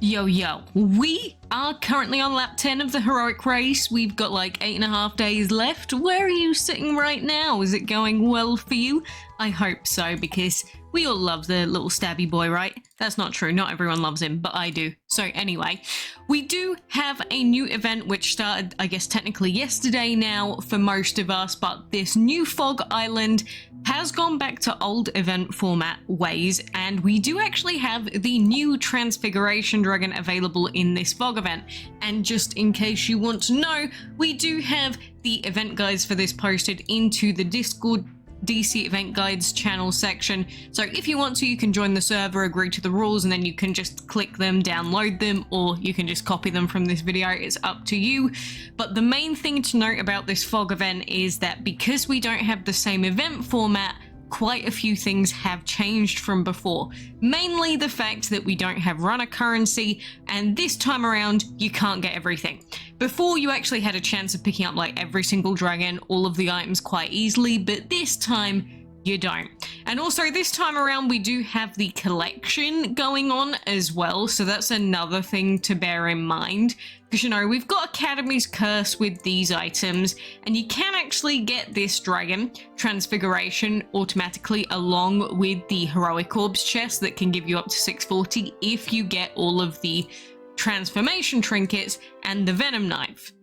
Yo, we are currently on lap 10 of the heroic race. We've got like 8.5 days left. Where are you sitting right now? Is it going well for you? I hope so, because we all love the little stabby boy, right? That's not true. Not everyone loves him, but I do. So anyway, we do have a new event which started, I guess, technically yesterday now for most of us, but this new Fog Island has gone back to old event format ways, and we do actually have the new Transfiguration Dragon available in this Fog event. And just in case you want to know, we do have the event guides for this posted into the Discord DC Event Guides channel section, so if you want to, you can join the server, agree to the rules, and then you can just click them, download them, or you can just copy them from this video. It's up to you. But the main thing to note about this Fog event is that because we don't have the same event format, quite a few things have changed from before. Mainly the fact that we don't have runner currency, and this time around you can't get everything. Before, you actually had a chance of picking up like every single dragon, all of the items quite easily, but this time you don't. And also this time around we do have the collection going on as well, so that's another thing to bear in mind. Because, you know, we've got Academy's Curse with these items, and you can actually get this dragon, Transfiguration, automatically along with the Heroic Orbs chest that can give you up to 640 if you get all of the transformation trinkets and the Venom Knife.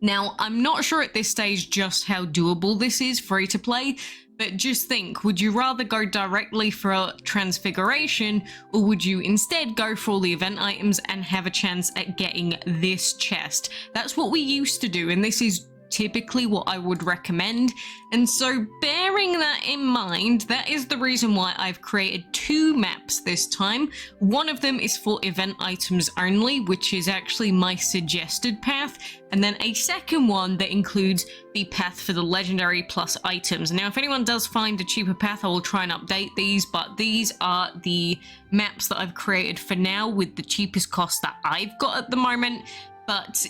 Now, I'm not sure at this stage just how doable this is free to play, but just think, would you rather go directly for a Transfiguration, or would you instead go for all the event items and have a chance at getting this chest? That's what we used to do, and this is typically what I would recommend. And so bearing that in mind, that is the reason why I've created two maps this time. One of them is for event items only, which is actually my suggested path, and then a second one that includes the path for the legendary plus items. Now, if anyone does find a cheaper path, I will try and update these, but these are the maps that I've created for now with the cheapest cost that I've got at the moment. But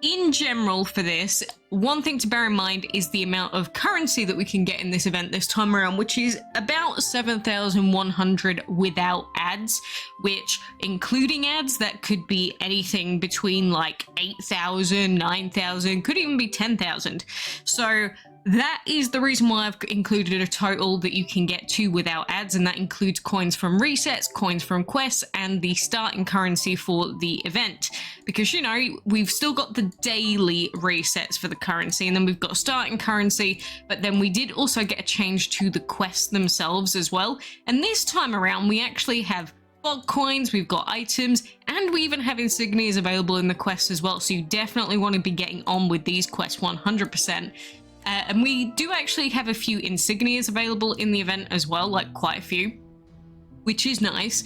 in general for this, one thing to bear in mind is the amount of currency that we can get in this event this time around, which is about 7,100 without ads, which including ads, that could be anything between like 8,000, 9,000, could even be 10,000. So that is the reason why I've included a total that you can get to without ads, and that includes coins from resets, coins from quests, and the starting currency for the event. Because, you know, we've still got the daily resets for the currency, and then we've got starting currency, but then we did also get a change to the quests themselves as well. And this time around, we actually have fog coins, we've got items, and we even have insignias available in the quests as well. So you definitely want to be getting on with these quests 100%. And we do actually have a few insignias available in the event as well, like quite a few, which is nice.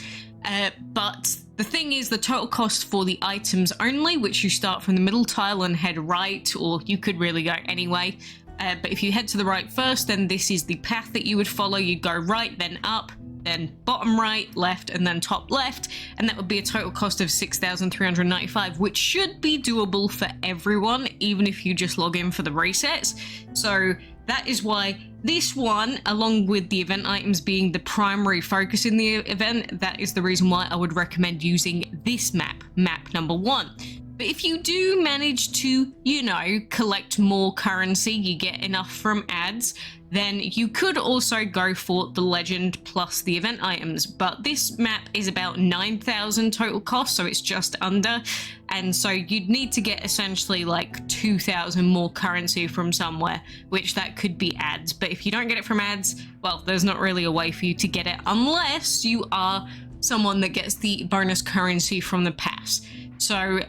But the thing is, the total cost for the items only, which you start from the middle tile and head right, or you could really go anyway. But if you head to the right first, then this is the path that you would follow. You'd go right, then up, then bottom right, left, and then top left, and that would be a total cost of 6,395, which should be doable for everyone, even if you just log in for the resets. So that is why this one, along with the event items being the primary focus in the event, that is the reason why I would recommend using this map, map number 1. But if you do manage to, you know, collect more currency, you get enough from ads, then you could also go for the legend plus the event items. But this map is about 9,000 total cost, so it's just under. And so you'd need to get essentially like 2,000 more currency from somewhere, which that could be ads. But if you don't get it from ads, well, there's not really a way for you to get it unless you are someone that gets the bonus currency from the pass. So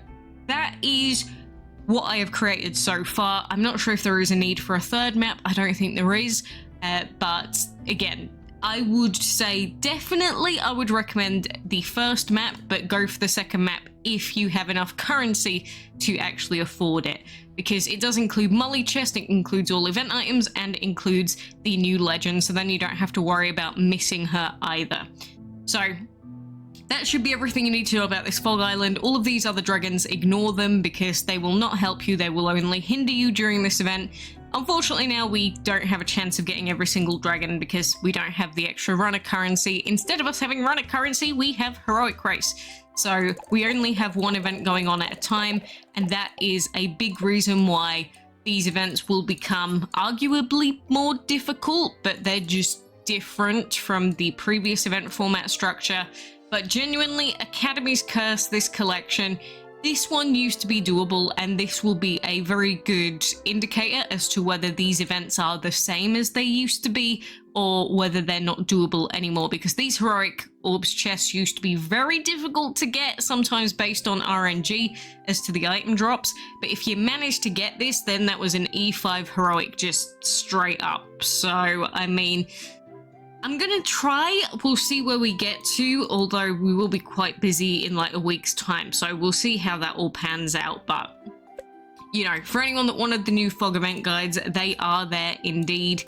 that is what I have created so far. I'm not sure if there is a need for a third map. I don't think there is. But again, I would say definitely I would recommend the first map, but go for the second map if you have enough currency to actually afford it. Because it does include Molly Chest, it includes all event items, and it includes the new legend, so then you don't have to worry about missing her either. So that should be everything you need to know about this Fog Island. All of these other dragons, ignore them because they will not help you. They will only hinder you during this event. Unfortunately now we don't have a chance of getting every single dragon because we don't have the extra runner currency. Instead of us having runner currency, we have heroic race. So we only have one event going on at a time, and that is a big reason why these events will become arguably more difficult, but they're just different from the previous event format structure. But genuinely, Academy's Curse, this collection, this one used to be doable, and this will be a very good indicator as to whether these events are the same as they used to be or whether they're not doable anymore, because these heroic orbs chests used to be very difficult to get, sometimes based on RNG as to the item drops. But if you managed to get this, then that was an E5 heroic just straight up. So, I mean, I'm gonna try, we'll see where we get to, although we will be quite busy in like a week's time, so we'll see how that all pans out. But, you know, for anyone that wanted the new fog event guides, they are there indeed.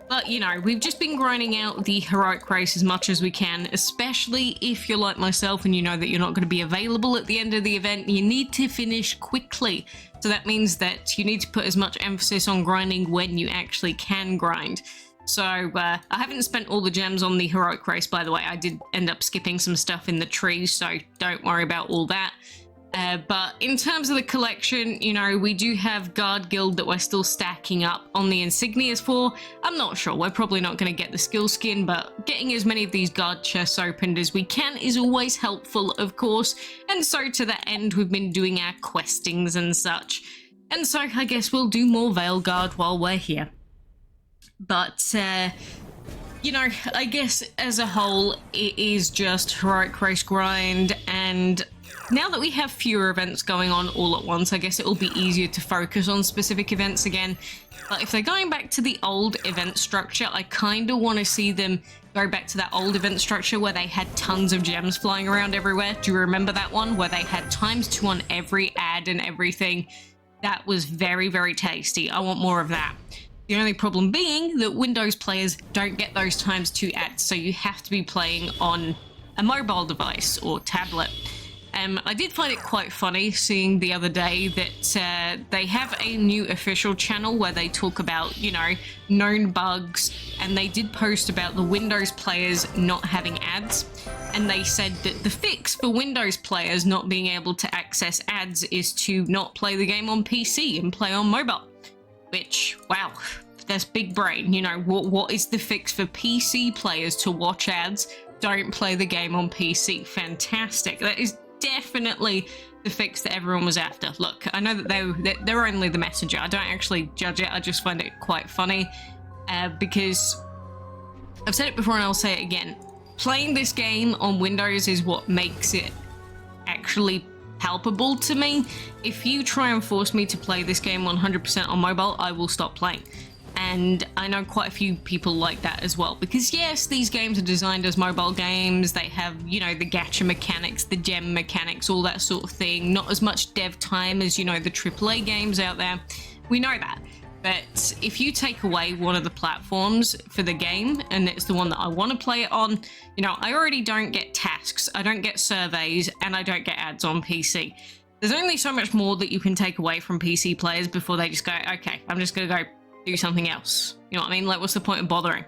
But, you know, we've just been grinding out the heroic race as much as we can, especially if you're like myself and you know that you're not going to be available at the end of the event. You need to finish quickly. So that means that you need to put as much emphasis on grinding when you actually can grind. So, I haven't spent all the gems on the heroic race, by the way. I did end up skipping some stuff in the trees, so don't worry about all that. But in terms of the collection, you know, we do have Guard Guild that we're still stacking up on the insignias for. I'm not sure, we're probably not going to get the skill skin, but getting as many of these guard chests opened as we can is always helpful, of course. And so to that end, we've been doing our questings and such. And so I guess we'll do more Veil Guard while we're here. But, you know, I guess as a whole, it is just heroic race grind, and now that we have fewer events going on all at once, I guess it will be easier to focus on specific events again. But if they're going back to the old event structure, I kind of want to see them go back to that old event structure where they had tons of gems flying around everywhere. Do you remember that one? Where they had ×2 on every ad and everything. That was very, very tasty. I want more of that. The only problem being that Windows players don't get those ×2 ads, so you have to be playing on a mobile device or tablet. I did find it quite funny seeing the other day that they have a new official channel where they talk about, you know, known bugs, and they did post about the Windows players not having ads, and they said that the fix for Windows players not being able to access ads is to not play the game on PC and play on mobile. Which, wow, that's big brain. You know, what is the fix for PC players to watch ads? Don't play the game on PC. Fantastic. That is definitely the fix that everyone was after. Look, I know that they're only the messenger. I don't actually judge it. I just find it quite funny because I've said it before and I'll say it again. Playing this game on Windows is what makes it actually palpable to me. If you try and force me to play this game 100% on mobile, I will stop playing. And I know quite a few people like that as well, because yes, these games are designed as mobile games. They have, you know, the gacha mechanics, the gem mechanics, all that sort of thing. Not as much dev time as, you know, the AAA games out there. We know that. But if you take away one of the platforms for the game, and it's the one that I want to play it on, you know, I already don't get tasks, I don't get surveys, and I don't get ads on PC. There's only so much more that you can take away from PC players before they just go, okay, I'm just going to go do something else. You know what I mean? Like, what's the point of bothering?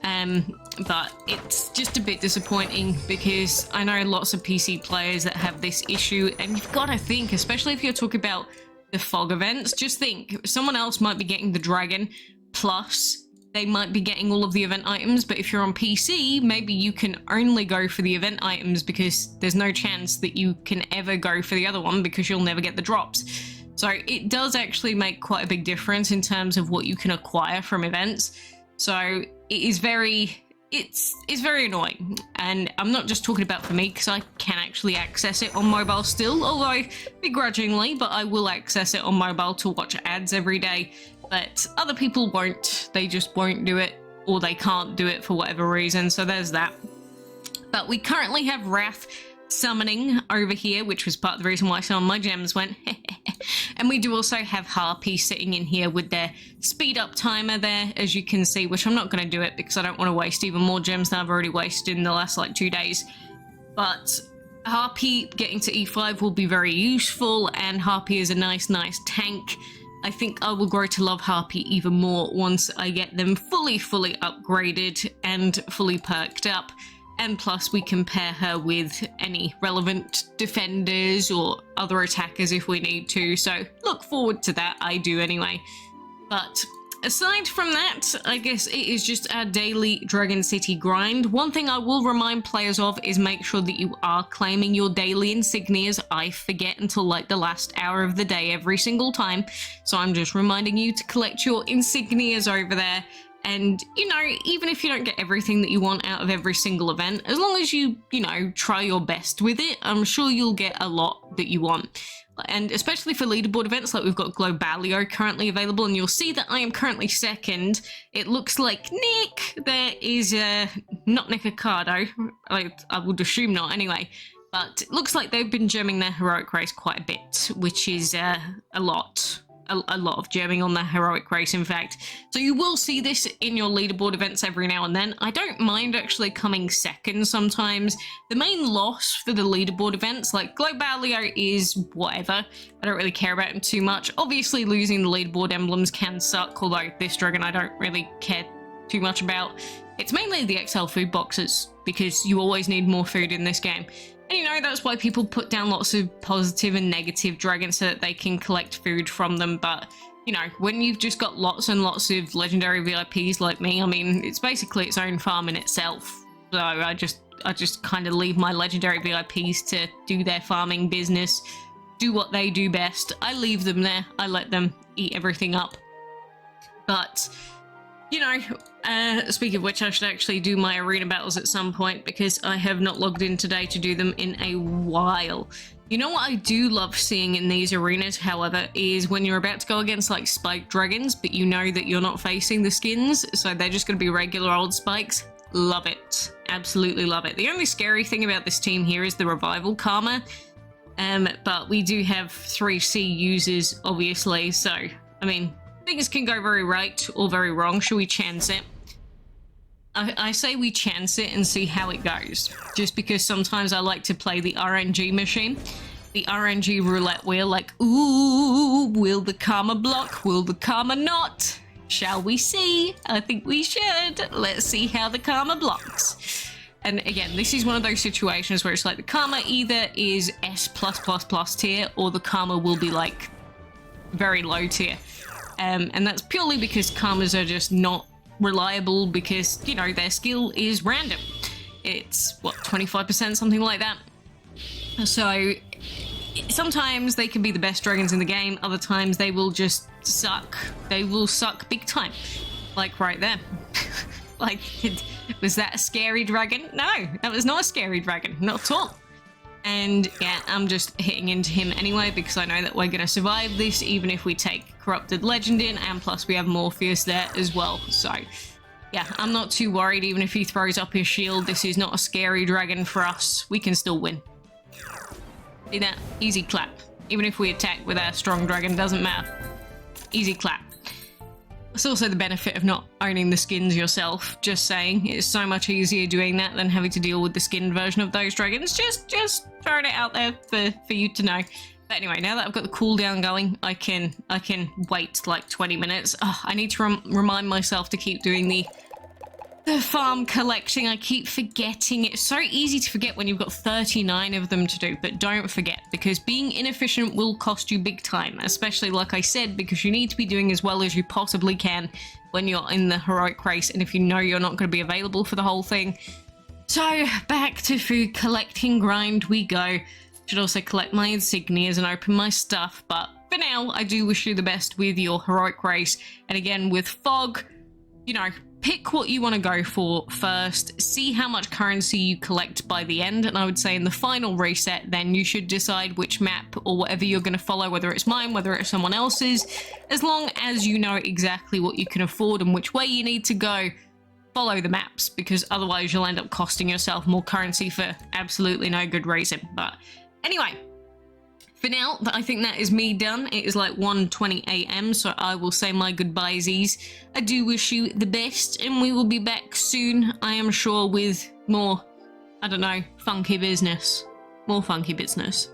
But it's just a bit disappointing because I know lots of PC players that have this issue, and you've got to think, especially if you're talking about the fog events, just think, someone else might be getting the dragon, plus they might be getting all of the event items, but if you're on PC, maybe you can only go for the event items because there's no chance that you can ever go for the other one because you'll never get the drops. So it does actually make quite a big difference in terms of what you can acquire from events. So it is it's very annoying, and I'm not just talking about for me because I can actually access it on mobile still, although begrudgingly, but I will access it on mobile to watch ads every day. But other people won't, they just won't do it, or they can't do it for whatever reason, so there's that. But we currently have Wrath summoning over here, which was part of the reason why some of my gems went. And we do also have Harpy sitting in here with their speed up timer there, as you can see, which I'm not going to do it because I don't want to waste even more gems than I've already wasted in the last like 2 days. But Harpy getting to E5 will be very useful, and Harpy is a nice tank I think I will grow to love Harpy even more once I get them fully upgraded and fully perked up. And plus we can pair her with any relevant defenders or other attackers if we need to. So look forward to that, I do anyway. But aside from that, I guess it is just our daily Dragon City grind. One thing I will remind players of is make sure that you are claiming your daily insignias. I forget until like the last hour of the day every single time. So I'm just reminding you to collect your insignias over there. And, you know, even if you don't get everything that you want out of every single event, as long as you know, try your best with it, I'm sure you'll get a lot that you want. And especially for leaderboard events, like we've got Globalio currently available, and you'll see that I am currently second. It looks like Nick, there is not Nick Ocado, I would assume not anyway, but it looks like they've been gemming their heroic race quite a bit, which is a lot of gemming on the heroic race, in fact. So you will see this in your leaderboard events every now and then. I don't mind actually coming second sometimes. The main loss for the leaderboard events, like Globalio, is whatever. I don't really care about him too much. Obviously losing the leaderboard emblems can suck, although this dragon I don't really care too much about. It's mainly the XL food boxes, because you always need more food in this game. And you know, that's why people put down lots of positive and negative dragons so that they can collect food from them. But, you know, when you've just got lots and lots of legendary VIPs like me, I mean, it's basically its own farm in itself. So I just kind of leave my legendary VIPs to do their farming business, do what they do best. I leave them there. I let them eat everything up. But, you know, speaking of which, I should actually do my arena battles at some point, because I have not logged in today to do them in a while. You know what I do love seeing in these arenas, however, is when you're about to go against like spike dragons, but you know that you're not facing the skins, so they're just going to be regular old spikes. Love it. Absolutely love it. The only scary thing about this team here is the revival karma, but we do have 3C users, obviously, so, I mean, things can go very right or very wrong. Should we chance it? I say we chance it and see how it goes, just because sometimes I like to play the RNG machine, the RNG roulette wheel, like, ooh, will the karma block? Will the karma not? Shall we see? I think we should. Let's see how the karma blocks. And again, this is one of those situations where it's like the karma either is S+++ tier, or the karma will be like very low tier. And that's purely because karmas are just not reliable, because, you know, their skill is random. It's, what, 25%, something like that? So sometimes they can be the best dragons in the game, other times they will just suck. They will suck big time. Like right there. Like, was that a scary dragon? No, that was not a scary dragon, not at all. And yeah, I'm just hitting into him anyway, because I know that we're going to survive this even if we take Corrupted Legend in, and plus we have Morpheus there as well. So yeah, I'm not too worried. Even if he throws up his shield, this is not a scary dragon for us. We can still win. See that? Easy clap. Even if we attack with our strong dragon, doesn't matter. Easy clap. It's also the benefit of not owning the skins yourself, just saying. It's so much easier doing that than having to deal with the skinned version of those dragons. Just throwing it out there for you to know. But anyway, now that I've got the cooldown going, I can wait like 20 minutes. Oh, I need to remind myself to keep doing the farm collecting. I keep forgetting. It's so easy to forget when you've got 39 of them to do, but don't forget, because being inefficient will cost you big time, especially, like I said, because you need to be doing as well as you possibly can when you're in the heroic race, and if you know you're not going to be available for the whole thing. So back to food collecting grind we go. Should also collect my insignias and open my stuff, but for now I do wish you the best with your heroic race. And again, with fog, you know, pick what you want to go for first, see how much currency you collect by the end, and I would say in the final reset, then you should decide which map or whatever you're going to follow, whether it's mine, whether it's someone else's. As long as you know exactly what you can afford and which way you need to go, follow the maps, because otherwise you'll end up costing yourself more currency for absolutely no good reason. But anyway, for now, I think that is me done. It is like 1:20 AM, so I will say my goodbyesies. I do wish you the best, and we will be back soon, I am sure, with more, I don't know, funky business. More funky business.